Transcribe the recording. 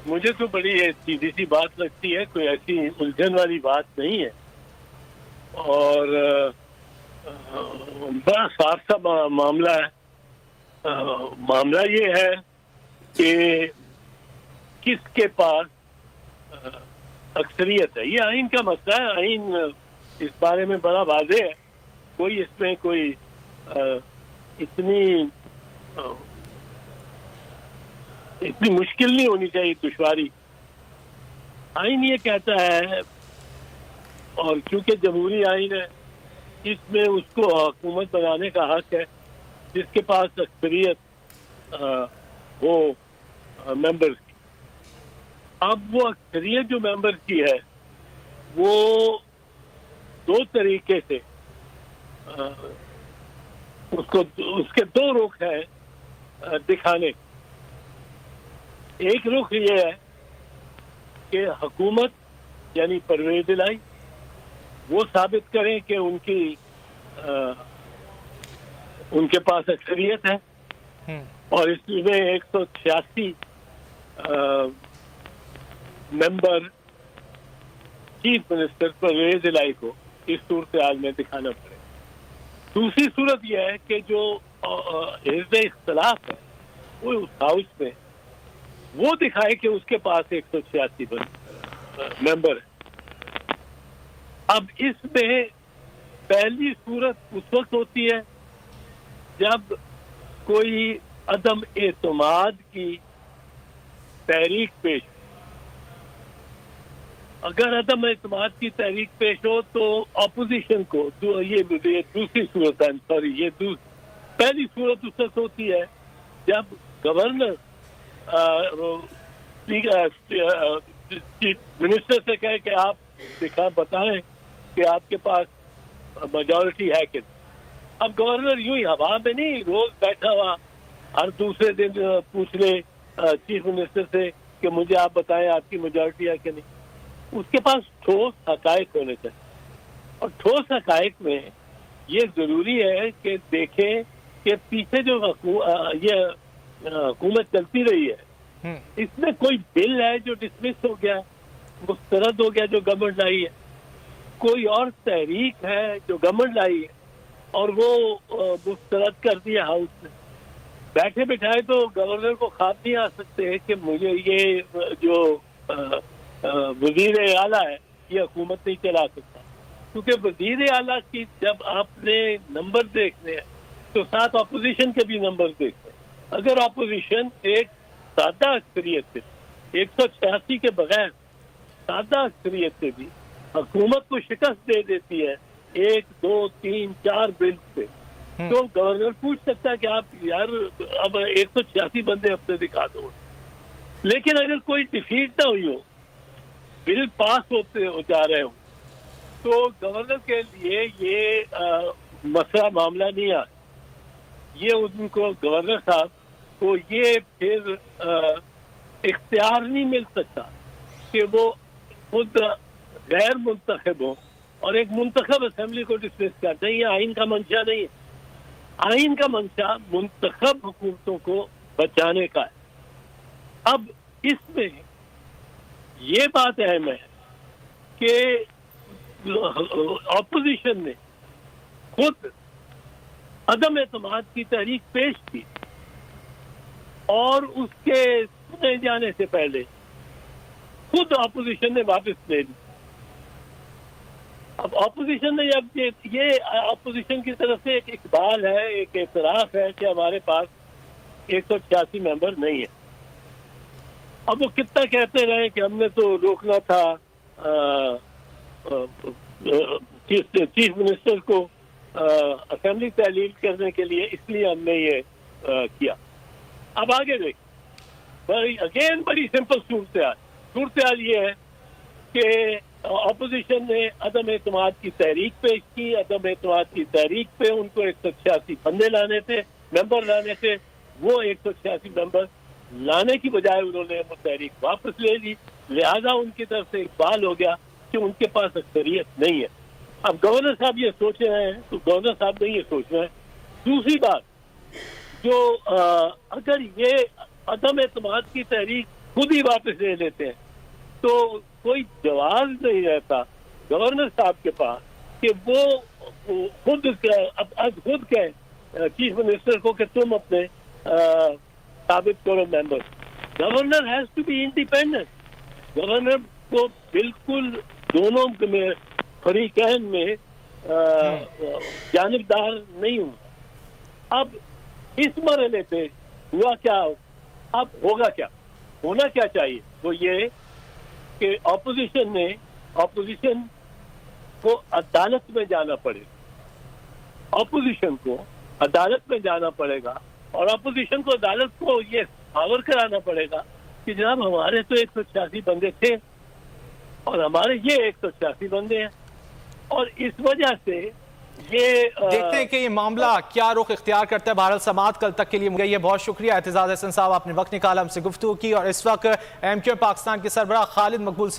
मुझे तो बड़ी सीधी सी बात लगती है, कोई ऐसी उलझन वाली बात नहीं है और बड़ा साफ सा मामला है। मामला ये है कि किसके पास अक्सरियत है। ये आइन का मसला है। आइन इस बारे में बड़ा वाज़ेह है, कोई इसमें कोई इतनी मुश्किल नहीं होनी चाहिए, दुश्वारी। आइन ये कहता है, और क्योंकि जमहूरी आइन है, इसमें उसको हुकूमत बनाने का हक है जिसके पास अक्सरियत हो मेंबर्स की। अब वो अक्सरियत जो मेंबर्स की है वो दो तरीके से उसके दो रुख है दिखाने। एक रुख ये है कि हुकूमत यानी परवेज़ इलाही वो साबित करें कि उनके पास अक्सरियत है और इसमें 186 मेंबर चीफ मिनिस्टर परवेज़ इलाही को इस सूरत हाल में दिखाना पड़े। दूसरी सूरत यह है कि जो हिज़्ब इख्तिलाफ है वो उस हाउस में वो दिखाए कि उसके पास 186 मेंबर है। अब इसमें पहली सूरत उस वक्त होती है जब कोई अदम एतमाद की तहरीक पेश, अगर अदम एतमाद की तहरीक पेश हो तो अपोजिशन को ये दूसरी सूरत है। सॉरी, ये पहली सूरत उस वक्त होती है जब गवर्नर चीफ मिनिस्टर से कहे कि आप बताएं कि आपके पास मेजॉरिटी है कि। अब गवर्नर यूं ही हवा में नहीं रोज बैठा हुआ हर दूसरे दिन पूछ ले चीफ मिनिस्टर से कि मुझे आप बताएं आपकी मेजॉरिटी है कि नहीं। उसके पास ठोस हकायक होने चाहिए और ठोस हकायक में ये जरूरी है कि देखें कि पीछे जो ये हुकूमत चलती रही है इसमें कोई बिल है जो डिसमिस हो गया, मुस्तरद हो गया, जो गवर्नमेंट लाई है, कोई और तहरीक है जो गवर्नमेंट लाई है और वो मुस्तरद कर दिया हाउस ने। बैठे बिठाए तो गवर्नर को ख्याल नहीं आ सकते कि मुझे ये जो वजीर आला है ये हुकूमत नहीं चला सकता, क्योंकि वजीर आला की जब आपने नंबर देखने हैं तो साथ अपोजिशन के भी नंबर देखने हैं। अगर अपोजिशन एक सादा अक्सरियत से 186 के बगैर सादा अक्सरियत से भी हुकूमत को शिकस्त दे देती है 1, 2, 3, 4 बिल से, तो गवर्नर पूछ सकता है कि आप यार अब 186 बंदे अपने दिखा दो। लेकिन अगर कोई डिफीट ना हुई हो, बिल पास होते हो जा रहे हो, तो गवर्नर के लिए ये मसला मामला नहीं आ, ये उनको गवर्नर साहब को ये फिर इख्तियार नहीं मिल सकता कि वो खुद गैर मुंतखब हो और एक मुंतखब असेंबली को डिसमिस कर दें। ये आइन का मंशा नहीं है। आइन का मंशा मुंतखब हुकूमतों को बचाने का है। अब इसमें ये बात अहम है कि ऑपोजिशन ने खुद अदम एतमाद की तहरीक पेश की और उसके सुने जाने से पहले खुद ऑपोजिशन ने वापस ले ली। अब ऑपोजिशन ने जब ये ऑपोजिशन की तरफ से एक इकबाल है, एक एतराफ है कि हमारे पास 186 मेंबर नहीं है। अब वो कितना कहते रहे कि हमने तो रोकना था चीफ मिनिस्टर को असेंबली तहलील करने के लिए, इसलिए हमने ये किया। अब आगे देख, बड़ी सिंपल सूरत हाल ये है कि अपोजिशन ने अदम एतमाद की तहरीक पेश की। अदम एतमाद की तहरीक पे उनको 186 बंदे लाने थे, मेंबर लाने थे। वो 186 मेंबर लाने की बजाय उन्होंने वो तहरीक वापस ले ली। लिहाजा उनकी तरफ से इकबाल हो गया कि उनके पास अक्सरियत नहीं है। अब गवर्नर साहब ये सोच रहे हैं तो गवर्नर साहब नहीं ये सोच रहे हैं। दूसरी बात, जो अगर ये अदम एतमाद की तहरीक खुद ही वापस ले लेते हैं। तो कोई जवाब नहीं रहता गवर्नर साहब के पास कि वो खुद कहे चीफ मिनिस्टर को कि तुम अपने साबित करो member. Governor has to be independent. Governor को बिल्कुल दोनों में फरीकैन में जानिबदार नहीं हुआ। अब इस मरहले पे हुआ क्या, अब होगा क्या, होना क्या चाहिए वो ये कि ऑपोजिशन को अदालत में जाना पड़ेगा। ऑपोजिशन को अदालत में जाना पड़ेगा और ऑपोजिशन को अदालत को ये पावर कराना पड़ेगा कि जनाब हमारे तो 186 बंदे थे और हमारे ये 186 बंदे हैं। और इस वजह से ये देखते हैं कि ये मामला क्या रुख इख्तियार करता है। भारत समात कल तक के लिए मुझे ये बहुत शुक्रिया एतजाज अहसन साहब, आपने वक्त निकाला, हमसे गुफ्तगू की। और इस वक्त MQ पाकिस्तान के सरबराह खालिद मकबूल